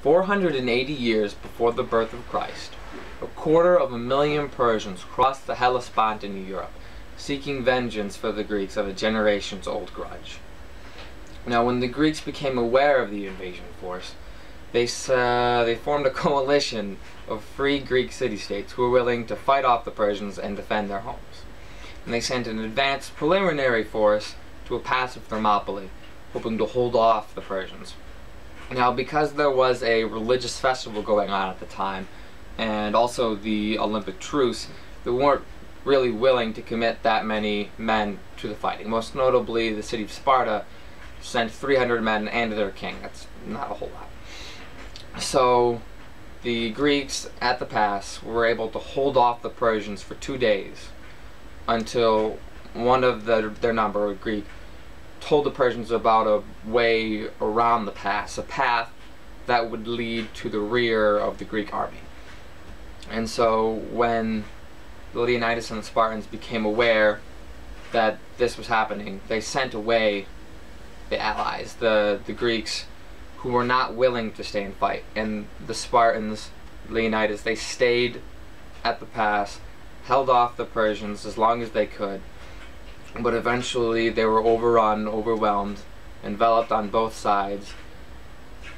480 years before the birth of Christ, 250,000 Persians crossed the Hellespont into Europe, seeking vengeance for the Greeks of a generations-old grudge. Now, when the Greeks became aware of the invasion force, they formed a coalition of free Greek city-states who were willing to fight off the Persians and defend their homes. And they sent an advanced preliminary force to a pass of Thermopylae, hoping to hold off the Persians. Now, because there was a religious festival going on at the time, and also the Olympic truce, they weren't really willing to commit that many men to the fighting. Most notably, the city of Sparta sent 300 men and their king. That's not a whole lot. So the Greeks at the pass were able to hold off the Persians for 2 days until one of their number, a Greek, told the Persians about a way around the pass, a path that would lead to the rear of the Greek army. And so when Leonidas and the Spartans became aware that this was happening, they sent away the allies, the Greeks, who were not willing to stay and fight. And the Spartans, Leonidas, they stayed at the pass, held off the Persians as long as they could, but eventually they were overrun, overwhelmed, enveloped on both sides,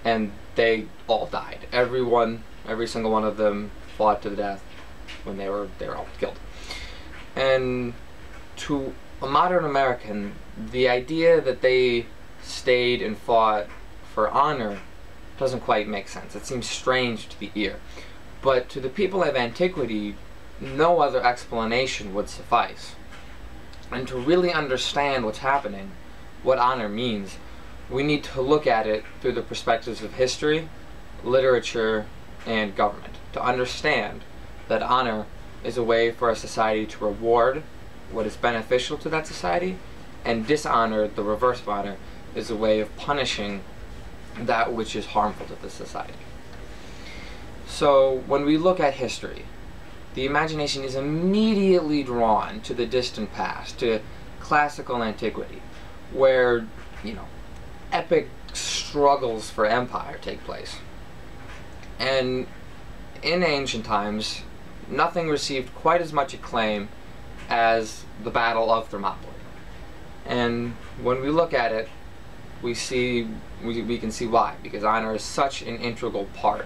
and they all died. Every single one of them fought to the death when they were all killed. And to a modern American, the idea that they stayed and fought for honor doesn't quite make sense. It seems strange to the ear. But to the people of antiquity, no other explanation would suffice. And to really understand what's happening, what honor means, we need to look at it through the perspectives of history, literature, and government, to understand that honor is a way for a society to reward what is beneficial to that society, and dishonor, the reverse of honor, is a way of punishing that which is harmful to the society. So when we look at history, the imagination is immediately drawn to the distant past, to classical antiquity, where, epic struggles for empire take place. And in ancient times, nothing received quite as much acclaim as the Battle of Thermopylae. And when we look at it, we can see why, because honor is such an integral part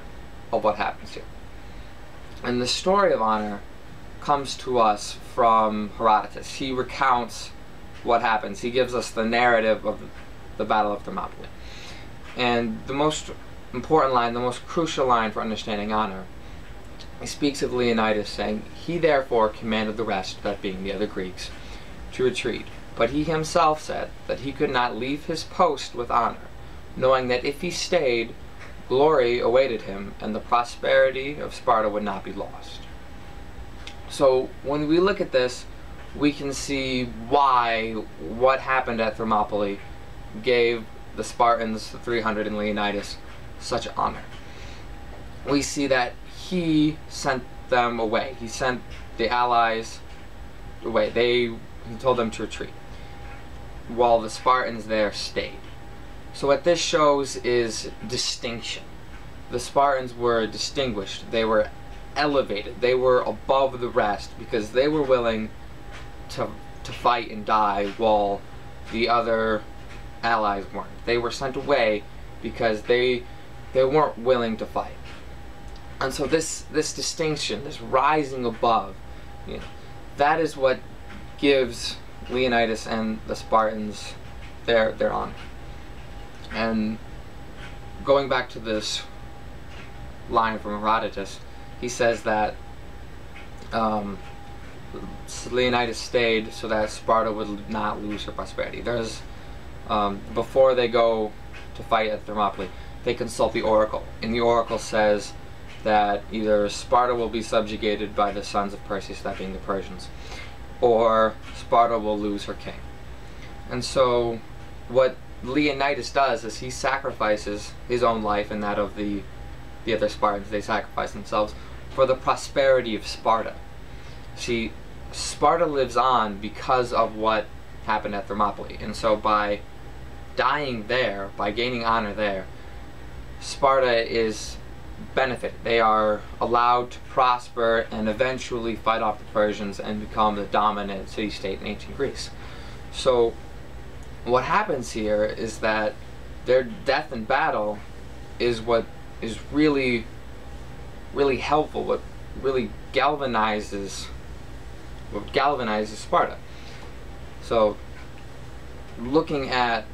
of what happens here. And the story of honor comes to us from Herodotus. He recounts what happens. He gives us the narrative of the Battle of Thermopylae. And the most important line, the most crucial line for understanding honor, he speaks of Leonidas saying, "He therefore commanded the rest," that being the other Greeks, "to retreat. But he himself said that he could not leave his post with honor, knowing that if he stayed, glory awaited him, and the prosperity of Sparta would not be lost." So when we look at this, we can see why what happened at Thermopylae gave the Spartans, the 300 and Leonidas, such honor. We see that he sent them away. He sent the allies away. He told them to retreat, while the Spartans there stayed. So what this shows is distinction. The Spartans were distinguished. They were elevated. They were above the rest because they were willing to fight and die, while the other allies weren't. They were sent away because they weren't willing to fight. And so this distinction, this rising above, that is what gives Leonidas and the Spartans their honor. And going back to this line from Herodotus, he says that Leonidas stayed so that Sparta would not lose her prosperity. There's before they go to fight at Thermopylae, they consult the oracle, and the oracle says that either Sparta will be subjugated by the sons of Perseus, that being the Persians, or Sparta will lose her king. And so what Leonidas does is he sacrifices his own life and that of the other Spartans. They sacrifice themselves for the prosperity of Sparta. See, Sparta lives on because of what happened at Thermopylae, and so by dying there, by gaining honor there, Sparta is benefited. They are allowed to prosper and eventually fight off the Persians and become the dominant city-state in ancient Greece. So what happens here is that their death in battle is what is really helpful, what galvanizes Sparta. So looking at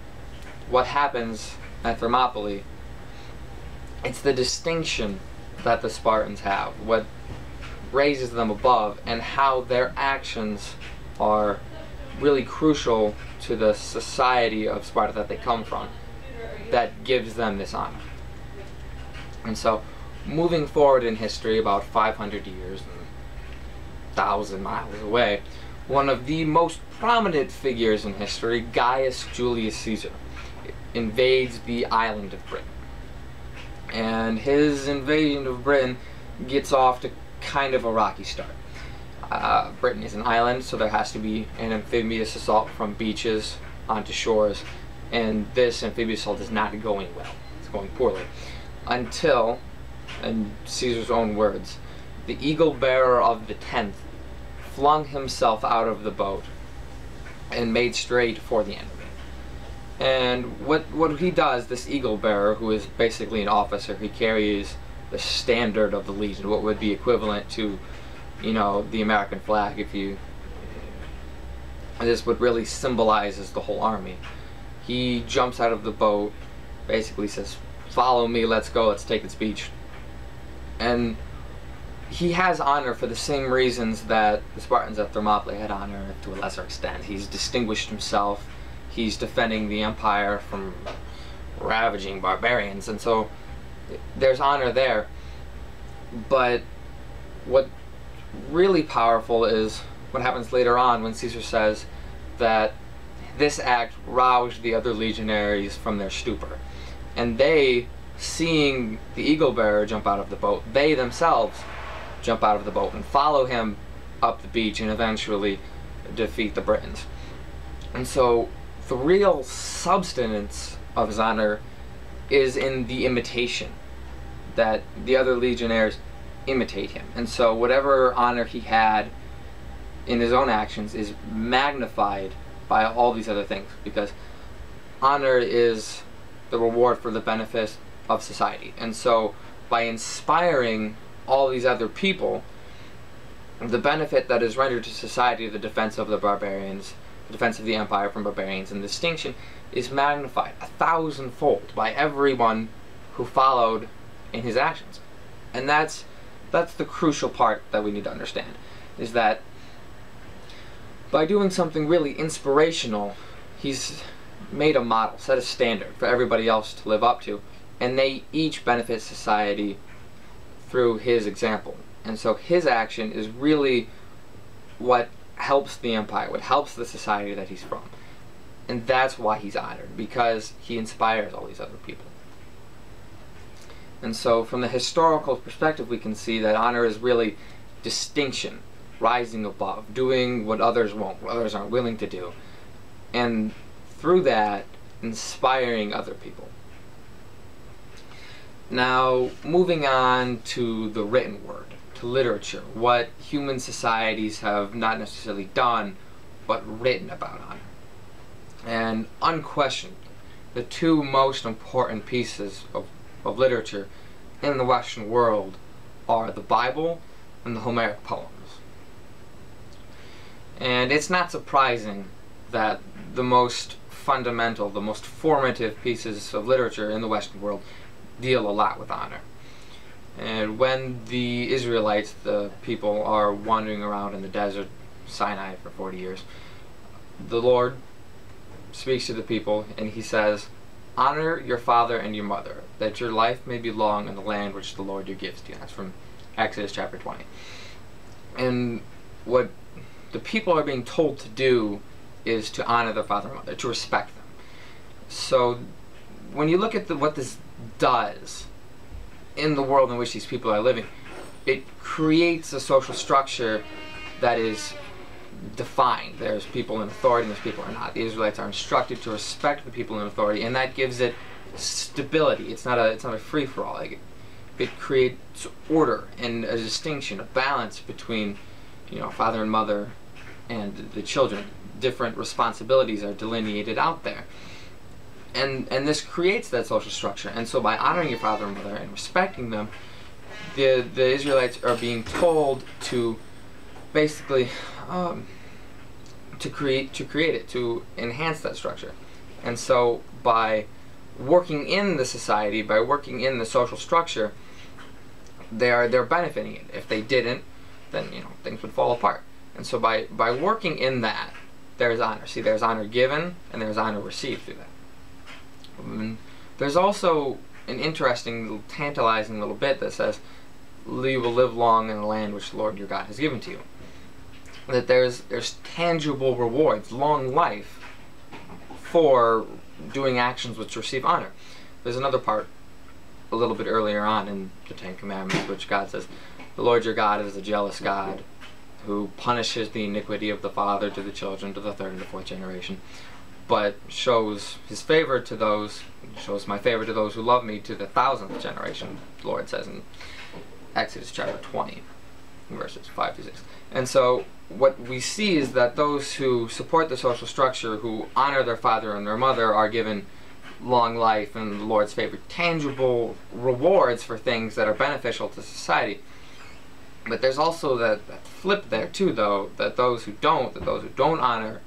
what happens at Thermopylae, it's the distinction that the Spartans have, what raises them above, and how their actions are really crucial to the society of Sparta that they come from, that gives them this honor. And so, moving forward in history about 500 years and 1,000 miles away, one of the most prominent figures in history, Gaius Julius Caesar, invades the island of Britain. And his invasion of Britain gets off to kind of a rocky start. Britain is an island, so there has to be an amphibious assault from beaches onto shores, and this amphibious assault is not going well. It's going poorly. Until, in Caesar's own words, the eagle bearer of the 10th flung himself out of the boat and made straight for the enemy. And what he does, this eagle bearer, who is basically an officer, he carries the standard of the legion, what would be equivalent to, you know, the American flag. This what really symbolizes the whole army. He jumps out of the boat, basically says, "Follow me, let's go, let's take this beach." And he has honor for the same reasons that the Spartans at Thermopylae had honor to a lesser extent. He's distinguished himself. He's defending the empire from ravaging barbarians, and so there's honor there. But what really powerful is what happens later on when Caesar says that this act roused the other legionaries from their stupor. And they, seeing the eagle bearer jump out of the boat, they themselves jump out of the boat and follow him up the beach and eventually defeat the Britons. And so the real substance of his honor is in the imitation, that the other legionnaires imitate him. And so whatever honor he had in his own actions is magnified by all these other things, because honor is the reward for the benefit of society. And so by inspiring all these other people, the benefit that is rendered to society, the defense of the barbarians, the defense of the empire from barbarians, and distinction is magnified 1,000-fold by everyone who followed in his actions. And that's the crucial part that we need to understand, is that by doing something really inspirational, he's made a model, set a standard for everybody else to live up to, and they each benefit society through his example. And so his action is really what helps the empire, what helps the society that he's from. And that's why he's honored, because he inspires all these other people. And so from the historical perspective, we can see that honor is really distinction, rising above, doing what others won't, what others aren't willing to do, and through that, inspiring other people. Now, moving on to the written word, to literature, what human societies have not necessarily done, but written about honor. And unquestioned, the two most important pieces of literature in the Western world are the Bible and the Homeric poems. And it's not surprising that the most fundamental, the most formative pieces of literature in the Western world deal a lot with honor. And when the Israelites, the people, are wandering around in the desert, Sinai, for 40 years, the Lord speaks to the people and he says, "Honor your father and your mother, that your life may be long in the land which the Lord your gives to you." That's from Exodus chapter 20. And what the people are being told to do is to honor their father and mother, to respect them. So when you look at what this does in the world in which these people are living, it creates a social structure that is defined. There's people in authority and there's people who are not. The Israelites are instructed to respect the people in authority, and that gives it stability. It's not a free-for-all. Like, it creates order and a distinction, a balance between, father and mother and the children. Different responsibilities are delineated out there. And this creates that social structure. And so by honoring your father and mother and respecting them, the Israelites are being told to basically to create it, to enhance that structure. And so by working in the society, by working in the social structure, they're benefiting it. If they didn't, then things would fall apart. And so by working in that, there's honor. See, there's honor given and there's honor received through that. There's also an interesting, little tantalizing little bit that says, "You will live long in the land which the Lord your God has given to you." That there's tangible rewards, long life, for doing actions which receive honor. There's another part a little bit earlier on in the Ten Commandments which God says, "The Lord your God is a jealous God who punishes the iniquity of the father to the children to the third and the fourth generation, but shows his favor to those, shows my favor to those who love me to the 1,000th generation," the Lord says in Exodus chapter 20, verses 5 to 6. And so what we see is that those who support the social structure, who honor their father and their mother, are given long life and the Lord's favor, tangible rewards for things that are beneficial to society. But there's also that flip there too, though, that those who don't honor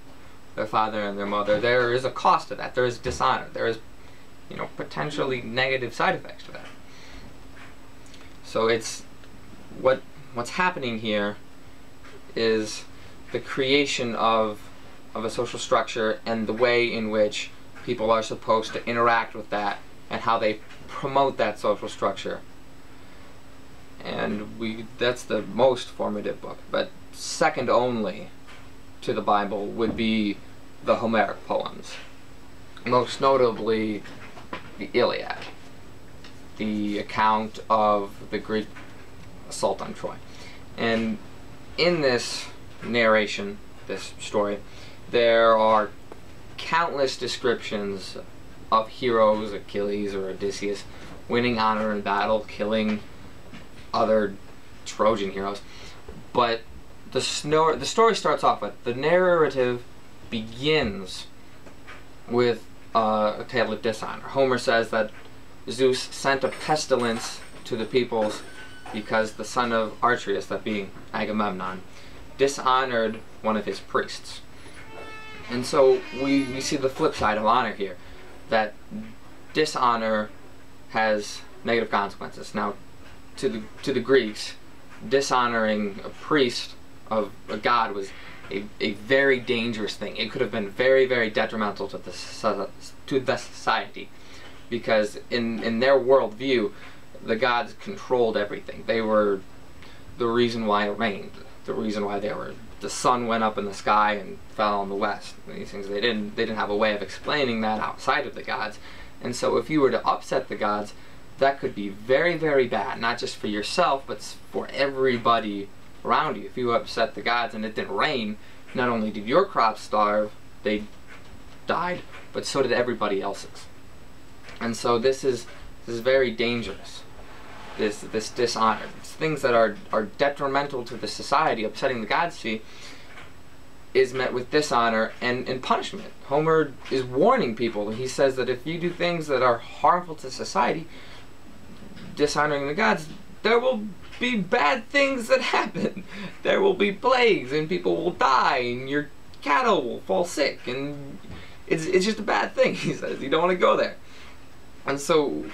their father and their mother, there is a cost to that. There is dishonor. There is, potentially negative side effects to that. So it's what's happening here is the creation of a social structure and the way in which people are supposed to interact with that and how they promote that social structure. And that's the most formative book. But second only to the Bible would be the Homeric poems. Most notably the Iliad, the account of the Greek assault on Troy. And in this narration, this story, there are countless descriptions of heroes, Achilles or Odysseus, winning honor in battle, killing other Trojan heroes. But the story starts off with, the narrative begins with a tale of dishonor. Homer says that Zeus sent a pestilence to the peoples because the son of Atreus, that being Agamemnon, dishonored one of his priests. And so we see the flip side of honor here, that dishonor has negative consequences. Now, to the Greeks, dishonoring a priest of a god was a very dangerous thing. It could have been very, very detrimental to the society, because in their worldview, the gods controlled everything. They were the reason why it rained, the reason why the sun went up in the sky and fell in the west. These things, they didn't have a way of explaining that outside of the gods. And so if you were to upset the gods, that could be very, very bad, not just for yourself, but for everybody around you. If you upset the gods and it didn't rain, not only did your crops starve, they died, but so did everybody else's. And so this is very dangerous. This dishonor, it's things that are detrimental to the society, upsetting the gods, see, is met with dishonor and punishment. Homer is warning people. He says that if you do things that are harmful to society, dishonoring the gods, there will be bad things that happen. There will be plagues and people will die and your cattle will fall sick, and it's just a bad thing, he says. You don't want to go there. And so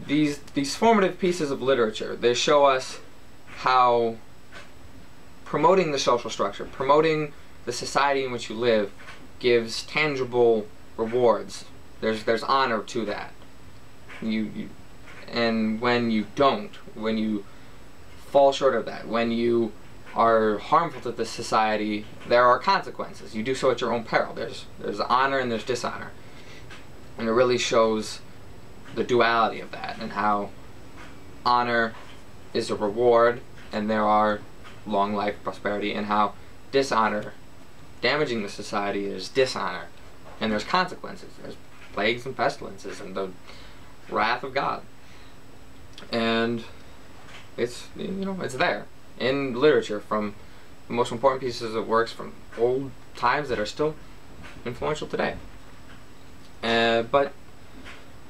these formative pieces of literature, they show us how promoting the social structure, promoting the society in which you live, gives tangible rewards. There's honor to that. And when you don't, when you fall short of that, when you are harmful to the society, there are consequences. You do so at your own peril. There's honor and there's dishonor. And it really shows the duality of that, and how honor is a reward and there are long life, prosperity, and how dishonor, damaging the society, is dishonor and there's consequences. There's plagues and pestilences and the wrath of God. And it's, it's there in literature, from the most important pieces of works from old times that are still influential today. But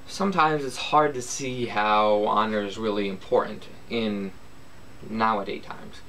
sometimes it's hard to see how honor is really important in nowadays times.